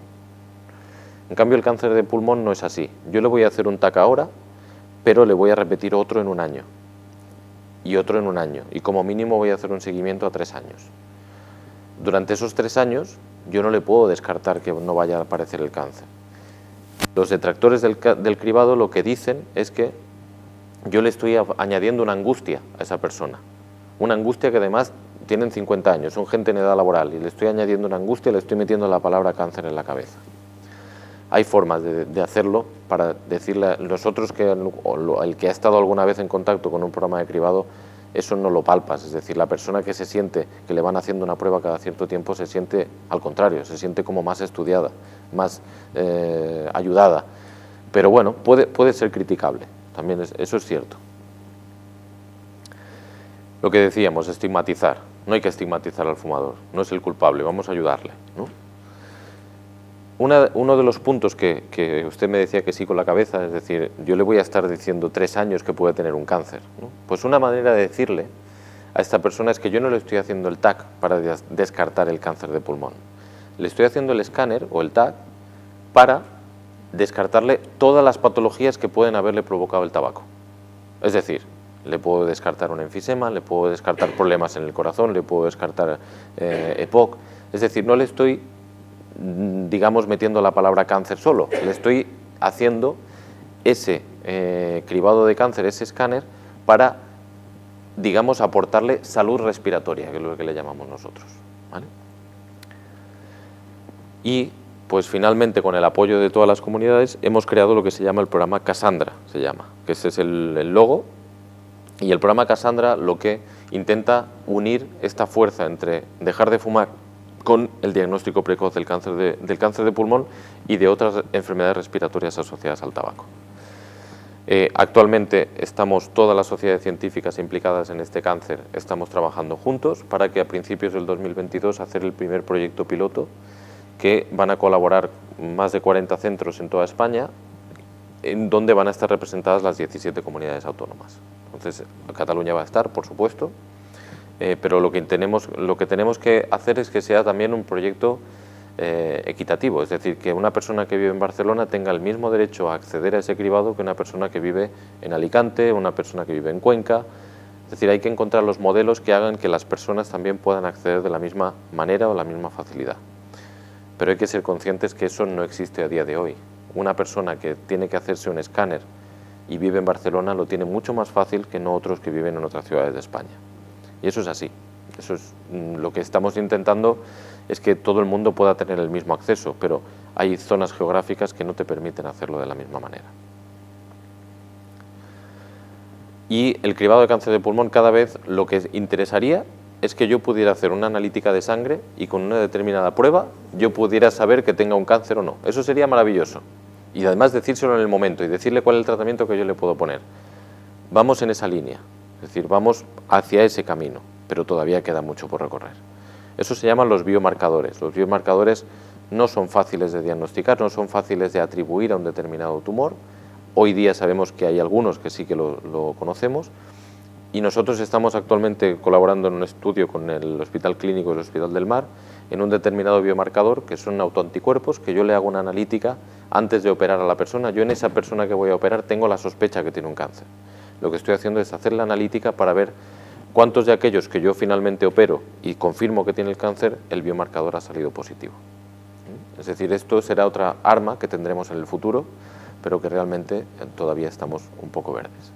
En cambio, el cáncer de pulmón no es así. Yo le voy a hacer un TAC ahora, pero le voy a repetir otro en un año y otro en un año, y como mínimo voy a hacer un seguimiento a 3 años. Durante esos 3 años yo no le puedo descartar que no vaya a aparecer el cáncer. Los detractores del cribado lo que dicen es que yo le estoy añadiendo una angustia a esa persona, una angustia que además tienen 50 años, son gente en edad laboral, y le estoy añadiendo una angustia, le estoy metiendo la palabra cáncer en la cabeza. Hay formas de hacerlo para decirle a nosotros que el que ha estado alguna vez en contacto con un programa de cribado, eso no lo palpas, es decir, la persona que se siente que le van haciendo una prueba cada cierto tiempo se siente al contrario, se siente como más estudiada, más ayudada, pero bueno, puede ser criticable, también eso es cierto. Lo que decíamos, estigmatizar, no hay que estigmatizar al fumador, no es el culpable, vamos a ayudarle, ¿no? Uno de los puntos que usted me decía que sí con la cabeza, es decir, yo le voy a estar diciendo 3 años que puede tener un cáncer, ¿no? Pues una manera de decirle a esta persona es que yo no le estoy haciendo el TAC para descartar el cáncer de pulmón. Le estoy haciendo el escáner o el TAC para descartarle todas las patologías que pueden haberle provocado el tabaco. Es decir, le puedo descartar un enfisema, le puedo descartar problemas en el corazón, le puedo descartar EPOC. Es decir, no le estoy, digamos, metiendo la palabra cáncer solo, le estoy haciendo ese cribado de cáncer, ese escáner, para, digamos, aportarle salud respiratoria, que es lo que le llamamos nosotros, ¿vale? Y pues finalmente, con el apoyo de todas las comunidades, hemos creado lo que se llama el programa Cassandra, que ese es el logo, y el programa Cassandra lo que intenta unir esta fuerza entre dejar de fumar con el diagnóstico precoz del cáncer de pulmón y de otras enfermedades respiratorias asociadas al tabaco. Actualmente estamos todas las sociedades científicas implicadas en este cáncer, estamos trabajando juntos para que a principios del 2022 hacer el primer proyecto piloto, que van a colaborar más de 40 centros en toda España, en donde van a estar representadas las 17 comunidades autónomas. Entonces, Cataluña va a estar, por supuesto, pero lo que tenemos que hacer es que sea también un proyecto equitativo, es decir, que una persona que vive en Barcelona tenga el mismo derecho a acceder a ese cribado que una persona que vive en Alicante, una persona que vive en Cuenca. Es decir, hay que encontrar los modelos que hagan que las personas también puedan acceder de la misma manera o la misma facilidad. Pero hay que ser conscientes que eso no existe a día de hoy. Una persona que tiene que hacerse un escáner y vive en Barcelona lo tiene mucho más fácil que no otros que viven en otras ciudades de España. Y eso es así. Eso es lo que estamos intentando, es que todo el mundo pueda tener el mismo acceso, pero hay zonas geográficas que no te permiten hacerlo de la misma manera. Y el cribado de cáncer de pulmón, cada vez lo que interesaría es que yo pudiera hacer una analítica de sangre y con una determinada prueba yo pudiera saber que tenga un cáncer o no. Eso sería maravilloso. Y además decírselo en el momento y decirle cuál es el tratamiento que yo le puedo poner. Vamos en esa línea, es decir, vamos hacia ese camino, pero todavía queda mucho por recorrer. Eso se llaman los biomarcadores. Los biomarcadores no son fáciles de diagnosticar, no son fáciles de atribuir a un determinado tumor. Hoy día sabemos que hay algunos que sí que lo conocemos, y nosotros estamos actualmente colaborando en un estudio con el Hospital Clínico y el Hospital del Mar en un determinado biomarcador, que son autoanticuerpos, que yo le hago una analítica antes de operar a la persona, yo en esa persona que voy a operar tengo la sospecha que tiene un cáncer. Lo que estoy haciendo es hacer la analítica para ver cuántos de aquellos que yo finalmente opero y confirmo que tiene el cáncer, el biomarcador ha salido positivo. Es decir, esto será otra arma que tendremos en el futuro, pero que realmente todavía estamos un poco verdes.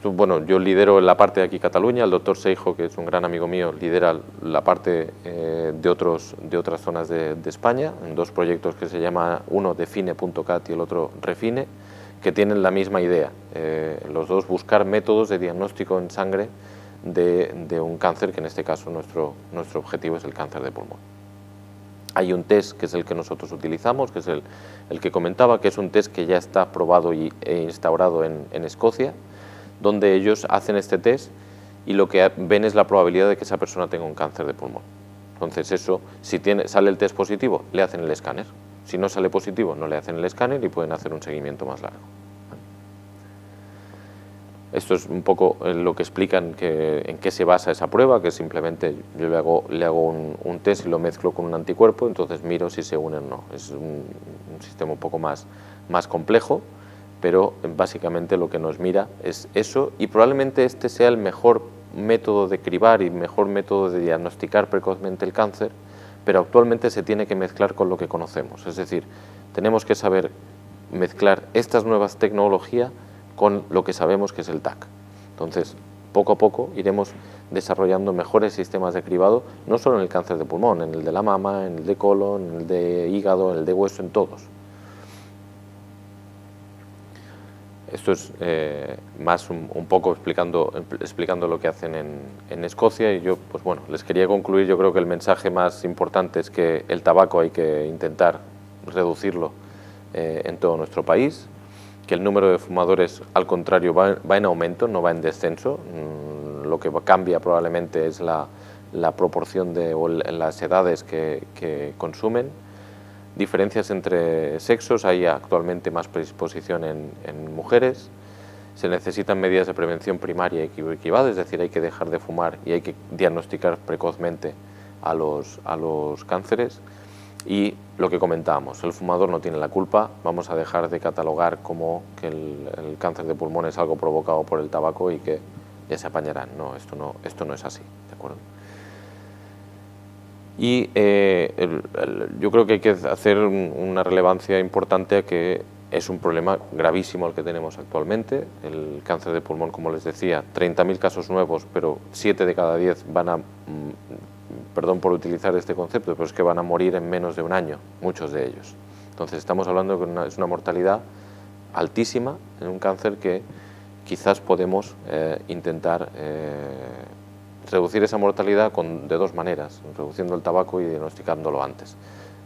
Bueno, yo lidero la parte de aquí Cataluña, el doctor Seijo, que es un gran amigo mío, lidera la parte de otras zonas de España, en dos proyectos que se llama, uno Define.cat y el otro Refine, que tienen la misma idea, los dos buscar métodos de diagnóstico en sangre de un cáncer, que en este caso nuestro objetivo es el cáncer de pulmón. Hay un test que es el que nosotros utilizamos, que es el que comentaba, que es un test que ya está probado e instaurado en Escocia, donde ellos hacen este test y lo que ven es la probabilidad de que esa persona tenga un cáncer de pulmón. Entonces eso, si sale el test positivo, le hacen el escáner. Si no sale positivo, no le hacen el escáner y pueden hacer un seguimiento más largo. Esto es un poco lo que explican en qué se basa esa prueba, que simplemente yo le hago un test y lo mezclo con un anticuerpo, entonces miro si se unen o no. Es un sistema un poco más complejo, pero básicamente lo que nos mira es eso, y probablemente este sea el mejor método de cribar y mejor método de diagnosticar precozmente el cáncer, pero actualmente se tiene que mezclar con lo que conocemos. Es decir, tenemos que saber mezclar estas nuevas tecnologías con lo que sabemos que es el TAC. Entonces, poco a poco iremos desarrollando mejores sistemas de cribado, no solo en el cáncer de pulmón, en el de la mama, en el de colon, en el de hígado, en el de hueso, en todos. Esto es más un poco explicando lo que hacen en Escocia, y yo, pues bueno, les quería concluir. Yo creo que el mensaje más importante es que el tabaco hay que intentar reducirlo en todo nuestro país, que el número de fumadores, al contrario, va en aumento, no va en descenso. Lo que cambia probablemente es la proporción o las edades que consumen. Diferencias entre sexos, hay actualmente más predisposición en mujeres. Se necesitan medidas de prevención primaria y equivocada, es decir, hay que dejar de fumar y hay que diagnosticar precozmente a los cánceres. Y lo que comentábamos, el fumador no tiene la culpa. Vamos a dejar de catalogar como que el cáncer de pulmón es algo provocado por el tabaco y que ya se apañarán. No, esto no es así, ¿de acuerdo? Y yo creo que hay que hacer una relevancia importante a que es un problema gravísimo el que tenemos actualmente. El cáncer de pulmón, como les decía, 30.000 casos nuevos, pero 7 de cada 10 van a... Perdón por utilizar este concepto, pero es que van a morir en menos de un año, muchos de ellos. Entonces estamos hablando de que es una mortalidad altísima en un cáncer que quizás podemos intentar reducir esa mortalidad de dos maneras, reduciendo el tabaco y diagnosticándolo antes.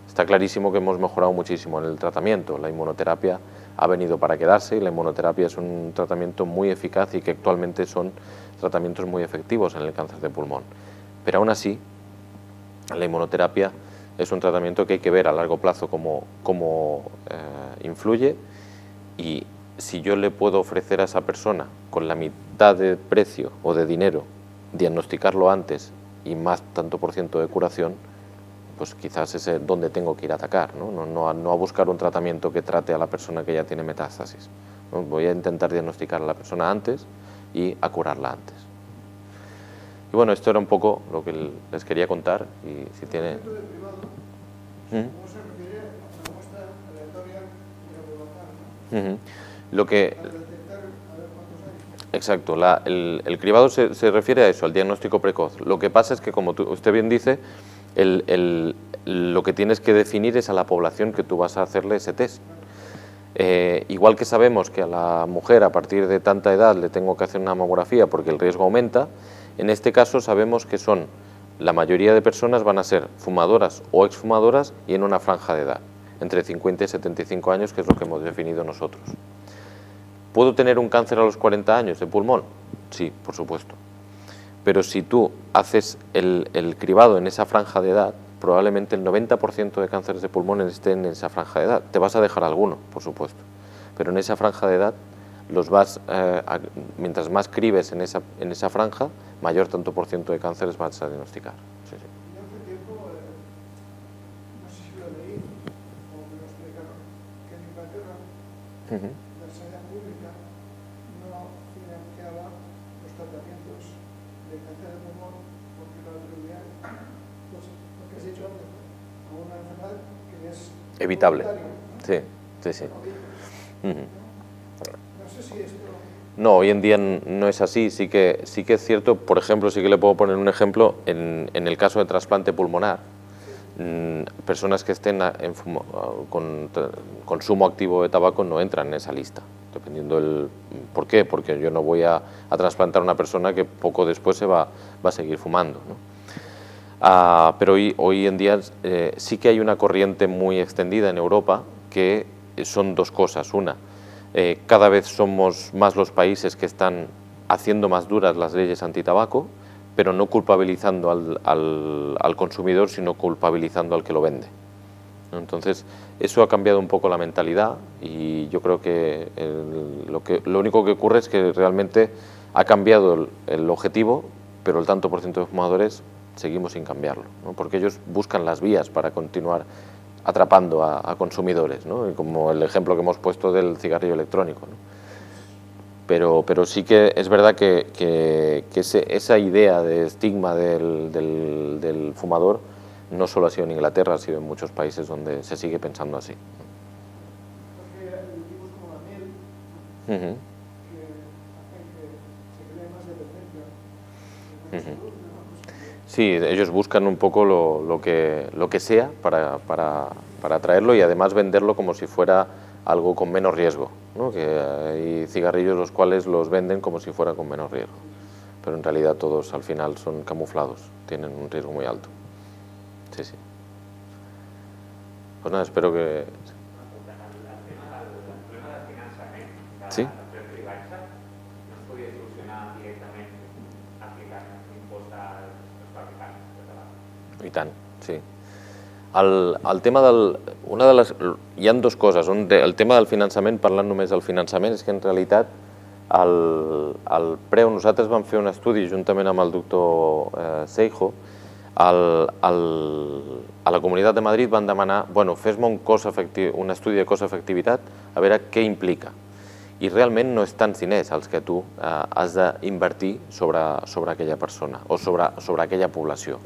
Está clarísimo que hemos mejorado muchísimo en el tratamiento. La inmunoterapia ha venido para quedarse y la inmunoterapia es un tratamiento muy eficaz y que actualmente son tratamientos muy efectivos en el cáncer de pulmón. Pero aún así, la inmunoterapia es un tratamiento que hay que ver a largo plazo cómo influye, y si yo le puedo ofrecer a esa persona con la mitad de precio o de dinero diagnosticarlo antes y más tanto por ciento de curación, pues quizás es donde tengo que ir a atacar, no a buscar un tratamiento que trate a la persona que ya tiene metástasis, ¿no? Voy a intentar diagnosticar a la persona antes y a curarla antes. Y bueno, esto era un poco lo que les quería contar. Y si tiene... ¿El de privado, cómo se refiere a una muestra aleatoria y regular, ¿no? Lo que... Para detectar a ver cuántos hay. Exacto, el cribado se refiere a eso, al diagnóstico precoz. Lo que pasa es que, como usted bien dice, lo que tienes que definir es a la población que tú vas a hacerle ese test. Igual que sabemos que a la mujer a partir de tanta edad le tengo que hacer una mamografía porque el riesgo aumenta, en este caso sabemos que la mayoría de personas van a ser fumadoras o exfumadoras y en una franja de edad, entre 50 y 75 años, que es lo que hemos definido nosotros. ¿Puedo tener un cáncer a los 40 años de pulmón? Sí, por supuesto. Pero si tú haces el cribado en esa franja de edad, probablemente el 90% de cánceres de pulmón estén en esa franja de edad. Te vas a dejar alguno, por supuesto, pero en esa franja de edad mientras más cribes en esa franja, mayor tanto por ciento de cánceres vas a diagnosticar. Sí, sí. Yo hace tiempo, no sé si lo leí, la sanidad pública no financiaba los tratamientos de cáncer de pulmón porque lo atribuían, pues, lo que has dicho antes, a una enfermedad que es evitable. hereditaria. Sí, sí, sí. No sé si esto... No, hoy en día no es así. Sí que es cierto, por ejemplo, sí que le puedo poner un ejemplo en el caso de trasplante pulmonar. Personas que estén con consumo activo de tabaco no entran en esa lista, dependiendo del... ¿Por qué? Porque yo no voy a trasplantar a una persona que poco después se va a seguir fumando, ¿no? Pero hoy en día sí que hay una corriente muy extendida en Europa que son dos cosas. Una, cada vez somos más los países que están haciendo más duras las leyes antitabaco, pero no culpabilizando al consumidor, sino culpabilizando al que lo vende. Entonces, eso ha cambiado un poco la mentalidad y yo creo que lo único que ocurre es que realmente ha cambiado el objetivo, pero el tanto por ciento de fumadores seguimos sin cambiarlo, ¿no? Porque ellos buscan las vías para continuar atrapando a consumidores, ¿no? Como el ejemplo que hemos puesto del cigarrillo electrónico, ¿no? Pero sí que es verdad que esa idea de estigma del fumador no solo ha sido en Inglaterra, ha sido en muchos países donde se sigue pensando así. Porque hay tipos como la miel Uh-huh. que hacen que se cree más dependencia de la salud, ¿no? Sí, ellos buscan un poco lo que sea para traerlo y además venderlo como si fuera algo con menos riesgo, ¿no? Que hay cigarrillos los cuales los venden como si fuera con menos riesgo, pero en realidad todos al final son camuflados, tienen un riesgo muy alto. Sí, sí. Pues nada, espero que... Sí. I tant, sí. El tema hi ha dues coses. El tema del finançament, parlant només del finançament, és que en realitat el preu, nosaltres vam fer un estudi juntament amb el doctor Seijo, a la Comunitat de Madrid van demanar, bueno, fes-me un estudi de cost-efectivitat a veure què implica. I realment no és tants diners els que tu has d'invertir sobre aquella persona o sobre aquella població.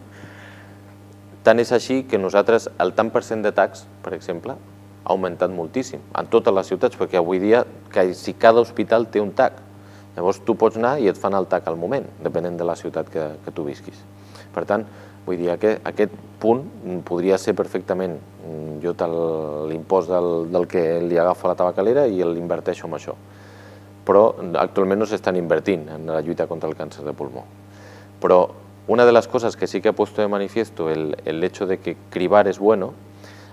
Tant és així que nosaltres el tant per cent de tacs, per exemple, ha augmentat moltíssim en totes les ciutats, perquè avui dia si cada hospital té un tac. Llavors tu pots anar i et fan el tac al moment, depenent de la ciutat que tu visquis. Per tant, vull dir que aquest punt podria ser perfectament, jo l'impost del que li agafa la tabacalera i l'inverteixo en això. Però actualment no s'estan invertint en la lluita contra el càncer de pulmó. Però una de las cosas que sí que ha puesto de manifiesto el hecho de que cribar es bueno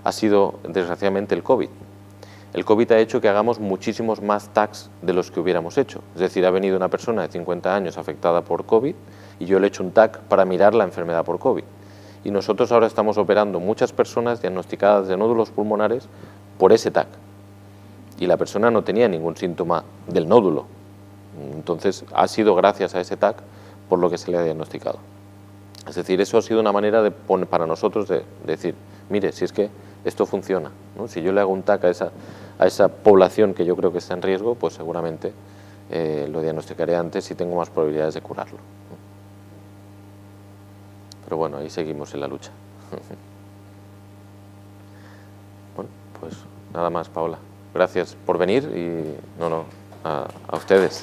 ha sido, desgraciadamente, el COVID. El COVID ha hecho que hagamos muchísimos más tacs de los que hubiéramos hecho. Es decir, ha venido una persona de 50 años afectada por COVID y yo le he hecho un tac para mirar la enfermedad por COVID. Y nosotros ahora estamos operando muchas personas diagnosticadas de nódulos pulmonares por ese tac. Y la persona no tenía ningún síntoma del nódulo. Entonces, ha sido gracias a ese tac por lo que se le ha diagnosticado. Es decir, eso ha sido una manera para nosotros de decir, mire, si es que esto funciona, ¿no? Si yo le hago un TAC a esa población que yo creo que está en riesgo, pues seguramente lo diagnosticaré antes y tengo más probabilidades de curarlo. Pero bueno, ahí seguimos en la lucha. Bueno, pues nada más, Paola. Gracias por venir y a ustedes.